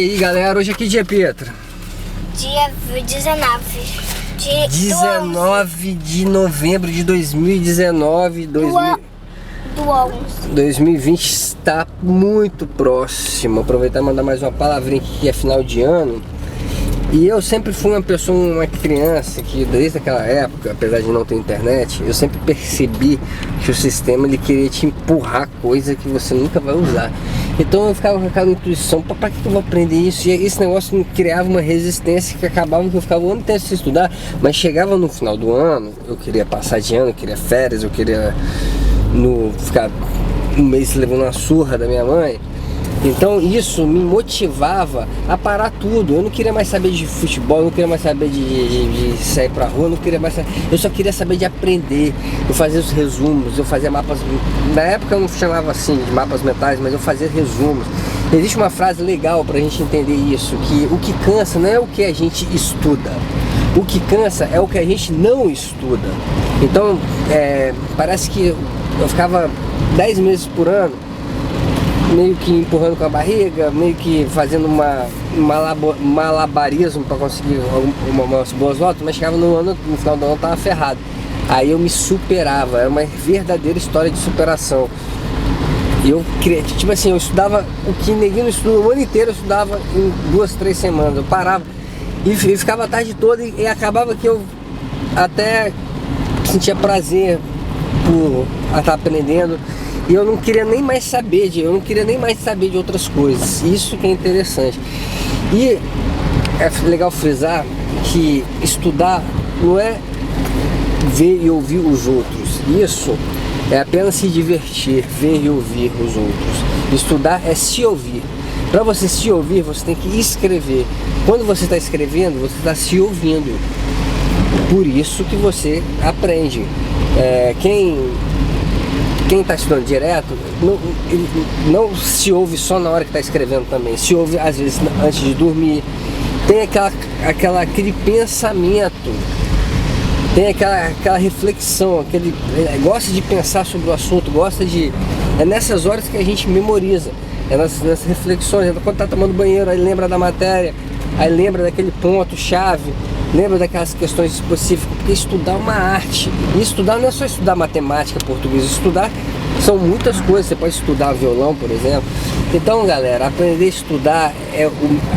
E aí galera, hoje é que dia, Pietro? Dia 19 de novembro de 2019. do 11. 2020 está muito próximo. Aproveitar e mandar mais uma palavrinha aqui, que é final de ano. E eu sempre fui uma pessoa, uma criança que desde aquela época, apesar de não ter internet, eu sempre percebi que o sistema ele queria te empurrar coisa que você nunca vai usar. Então eu ficava com aquela intuição, para que eu vou aprender isso? E esse negócio me criava uma resistência que acabava que eu ficava o ano inteiro sem estudar, mas chegava no final do ano, eu queria passar de ano, eu queria férias, eu queria ficar um mês levando uma surra da minha mãe. Então isso me motivava a parar tudo. Eu não queria mais saber de futebol, eu não queria mais saber de sair pra rua, eu não queria mais saber, eu só queria saber de aprender. Eu fazia os resumos, eu fazia mapas. Na época eu não chamava assim de mapas mentais, mas eu fazia resumos. Existe uma frase legal pra gente entender isso, que o que cansa não é o que a gente estuda, o que cansa é o que a gente não estuda. Então parece que eu ficava 10 meses por ano meio que empurrando com a barriga, meio que fazendo malabarismo para conseguir umas boas notas, mas chegava no final do ano eu tava ferrado. Aí eu me superava, era uma verdadeira história de superação. E eu queria, tipo assim, eu estudava o que ninguém não estuda o ano inteiro, eu estudava em 2, 3 semanas, eu parava e ficava a tarde toda e acabava que eu até sentia prazer por estar aprendendo. E eu não queria nem mais saber de outras coisas. Isso que é interessante. E é legal frisar que estudar não é ver e ouvir os outros. Isso é apenas se divertir, ver e ouvir os outros. Estudar é se ouvir. Para você se ouvir, você tem que escrever. Quando você está escrevendo, você está se ouvindo. Por isso que você aprende. Quem está estudando direto não se ouve só na hora que está escrevendo também, se ouve às vezes antes de dormir, tem aquele pensamento, tem aquela reflexão, gosta de pensar sobre o assunto, é nessas horas que a gente memoriza, é nessas reflexões, quando está tomando banheiro, aí lembra da matéria, aí lembra daquele ponto chave, lembra daquelas questões específicas, porque estudar é uma arte. E estudar não é só estudar matemática, português, estudar são muitas coisas. Você pode estudar violão, por exemplo. Então, galera, aprender a estudar,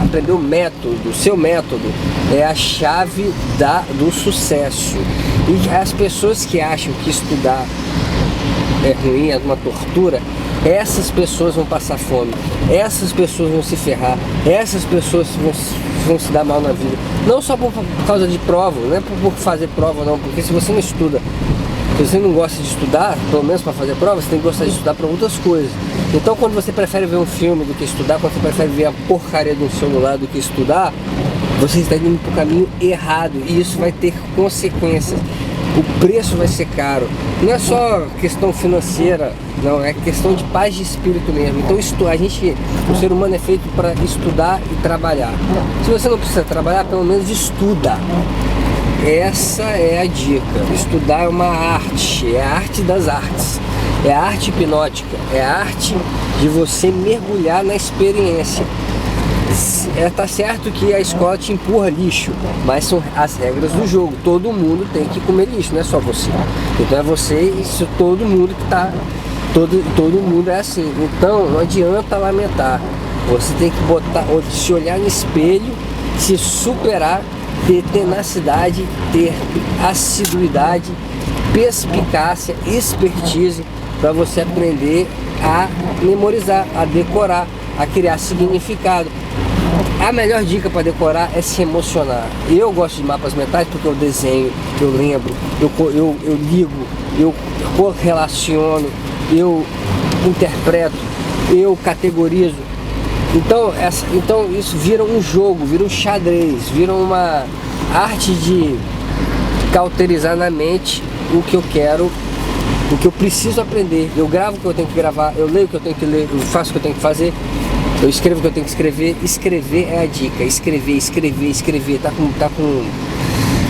aprender o método, o seu método, é a chave do sucesso. E as pessoas que acham que estudar é ruim, é uma tortura, essas pessoas vão passar fome, essas pessoas vão se ferrar, essas pessoas vão se dar mal na vida. Não só por causa de prova, não é por fazer prova não, porque se você não estuda, se você não gosta de estudar, pelo menos para fazer prova, você tem que gostar de estudar para outras coisas. Então quando você prefere ver um filme do que estudar, quando você prefere ver a porcaria do celular do que estudar, você está indo para o caminho errado e isso vai ter consequências. O preço vai ser caro. Não é só questão financeira, não, é questão de paz de espírito mesmo. Então o ser humano é feito para estudar e trabalhar. Se você não precisa trabalhar, pelo menos estuda. Essa é a dica. Estudar é uma arte, é a arte das artes. É a arte hipnótica, é a arte de você mergulhar na experiência. Tá certo que a escola te empurra lixo, mas são as regras do jogo. Todo mundo tem que comer lixo, não é só você. Então é você e isso, todo mundo que tá. Todo mundo é assim. Então não adianta lamentar. Você tem que se olhar no espelho, se superar, ter tenacidade, ter assiduidade, perspicácia, expertise para você aprender a memorizar, a decorar, a criar significado. A melhor dica para decorar é se emocionar. Eu gosto de mapas mentais porque eu desenho, eu lembro, eu ligo, eu correlaciono, eu interpreto, eu categorizo. Então isso vira um jogo, vira um xadrez, vira uma arte de cauterizar na mente o que eu quero, o que eu preciso aprender. Eu gravo o que eu tenho que gravar, eu leio o que eu tenho que ler, eu faço o que eu tenho que fazer. Eu escrevo o que eu tenho que escrever. Escrever é a dica. Escrever.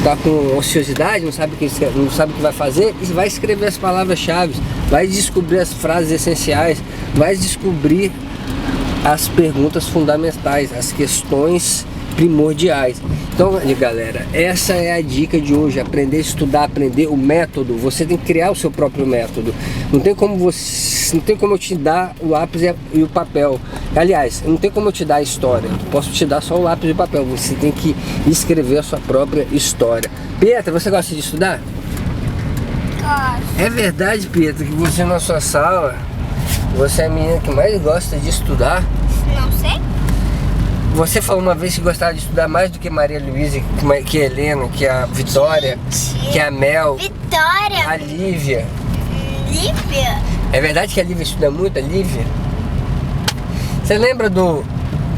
Tá com ociosidade, não sabe o que vai fazer, e vai escrever as palavras-chave, vai descobrir as frases essenciais, vai descobrir as perguntas fundamentais, as questões primordiais. Então, galera, essa é a dica de hoje: aprender a estudar, aprender o método. Você tem que criar o seu próprio método. Não tem como eu te dar o lápis e o papel. Aliás, não tem como eu te dar a história. Eu posso te dar só o lápis e o papel. Você tem que escrever a sua própria história. Pietra, você gosta de estudar? Gosto. É verdade, Pietra, que você na sua sala, você é a menina que mais gosta de estudar? Não sei. Você falou uma vez que gostava de estudar mais do que Maria Luísa, que a Helena, que a Vitória, que a Mel, Vitória. a Lívia. Lívia. É verdade que a Lívia estuda muito, a Lívia? Você lembra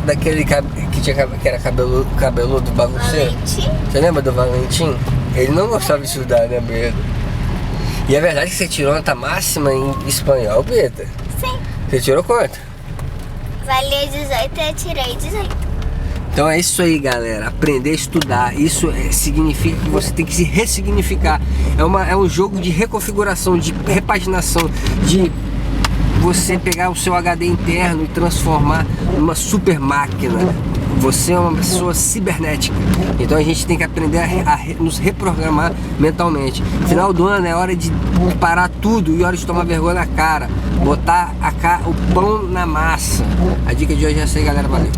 daquele que era cabeludo bagunceiro? Valentim. Você lembra do Valentim? Ele não gostava de estudar, né, Pedro? E é verdade que você tirou nota máxima em espanhol, Pedro? Sim. Você tirou quanto? Valia 18 e eu tirei 18. Então é isso aí, galera, aprender a estudar. Isso significa que você tem que se ressignificar. É um jogo de reconfiguração, de repaginação, de você pegar o seu HD interno e transformar numa super máquina. Você é uma pessoa cibernética. Então a gente tem que aprender a nos reprogramar mentalmente. Final do ano é hora de parar tudo e hora de tomar vergonha na cara. Botar o pão na massa. A dica de hoje é essa aí, galera. Valeu.